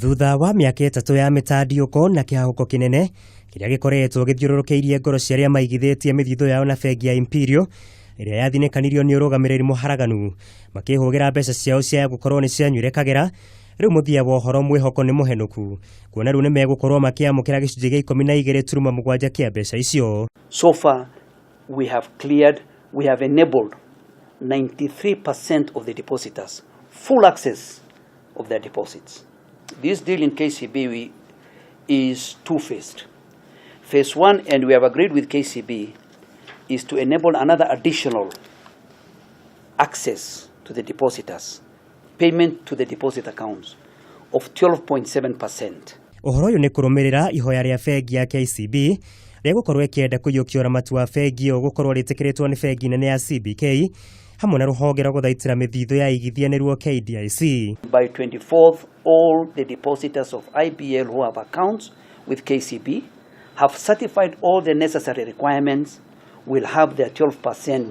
Thutha wa mĩaka 3 ya mĩtandiũko na kĩhahũko kĩnene kĩrĩa gĩkoretwo gĩthiũrũrũkĩirie ngoro cia arĩa maigithĩtie mĩthithũ yao na bengi ya Imperial ĩrĩa yathinĩkanirio nĩ ũrũgamĩrĩri mũharaganu makĩhũgĩra mbeca ciao cia gũkorwo nĩ cianyuire kagera. Rĩu mũthia wa ũhoro mwĩhoko nĩ mũhenũku kuona rĩu nĩ megũkorwo makĩamũkĩra gĩcunjĩ gĩa 12.7 kĩa mbeca icio. So far we have enabled 93% of the depositors full access of their deposits. This deal in KCB is two-phased. Phase 1, and we have agreed with KCB, is to enable another additional access to the depositors, payment to the deposit accounts of 12.7%. Ũhoro ũyũ nĩ kũrũmĩrĩra ihoya rĩa bengi ya KCB rĩa gũkorwo ĩkĩenda kũiyũkia ũramati wa bengi ĩyo gũkorwo rĩtĩkĩrĩtwo nĩ bengi nene ya CBK hamwe na rũhonge rwa gũthaitĩra mĩthithũ ya Aigithia nĩruo KDIC. By 24th, all the depositors of IBL who have accounts with KCB have certified all the necessary requirements will have their 12%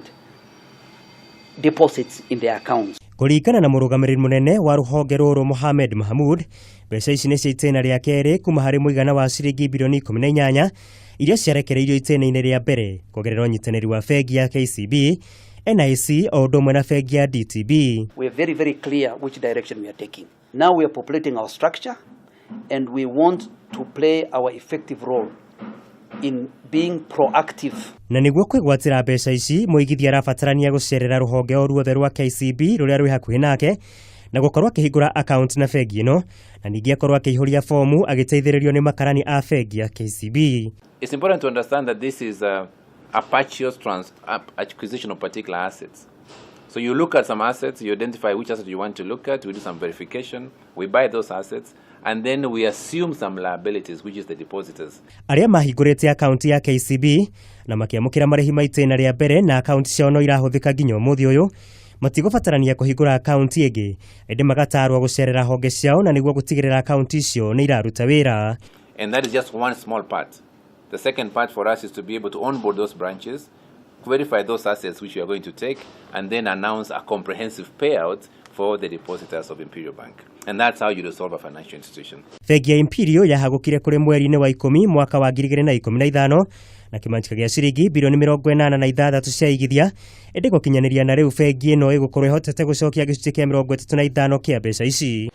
deposits in their accounts. Kũringana na mũrũgamĩrĩri mũnene wa rũhonge rũrũ Mohamed Mahmud, mbeca ici nĩ cia itĩna rĩa kerĩ kuma harĩ mũigana wa ciringi mbirioni 18 iria ciarekereirio itĩna-inĩ rĩa mbere kugerera ũnyitanĩri wa bengi ya KCB, NIC o ũndũ ũmwe na bengi ya DTB. We are very, very clear which direction we are taking. Now we are populating our structure and we want to play our effective role in being proactive. Na nĩguo kwĩgwatĩra mbeca ici, mũigithia arabatarania gũcerera rũhonge o ruothe rwa KCB rũrĩa rwĩ hakuhĩ nake na gũkorwo akĩhingũra account na bengi ĩno na ningĩ akorwo akĩihũria fomu agĩteithĩrĩrio nĩ makarani a bengi ya KCB. It's important to understand that this is a purchase acquisition of particular assets. So you look at some assets, you identify which asset you want to look at, we do some verification, we buy those assets, and then we assume some liabilities, which is the depositors. Arĩa mahingũrĩte account ya KCB na makĩamũkĩra marĩhi ma itĩna rĩa mbere na account ciao no irahũthĩka nginya ũmũthĩ ũyũ matigũbatarania kũhingũra account ĩngĩ, ĩndĩ magatarwo gũcerera honge ciao na nĩguo gũtigĩrĩra account icio nĩ iraruta wĩra. And that is just one small part. The second part for us is to be able to onboard those branches, verify those assets which we are going to take, and then announce a comprehensive payout for the depositors of Imperial Bank. And that's how you resolve a financial institution. Bengi ya Imperial yahagũkire kũrĩ mweri-inĩ wa 10 mwaka wa 2015 na kĩmanjĩka gĩa ciringi bilioni 86 cia Aigithia, ĩndĩ gũkinyanĩria na rĩu bengi ĩno ĩgũkorwo ĩhotete gũcokia gĩcunjĩ kĩa 35 kĩa mbeca ici.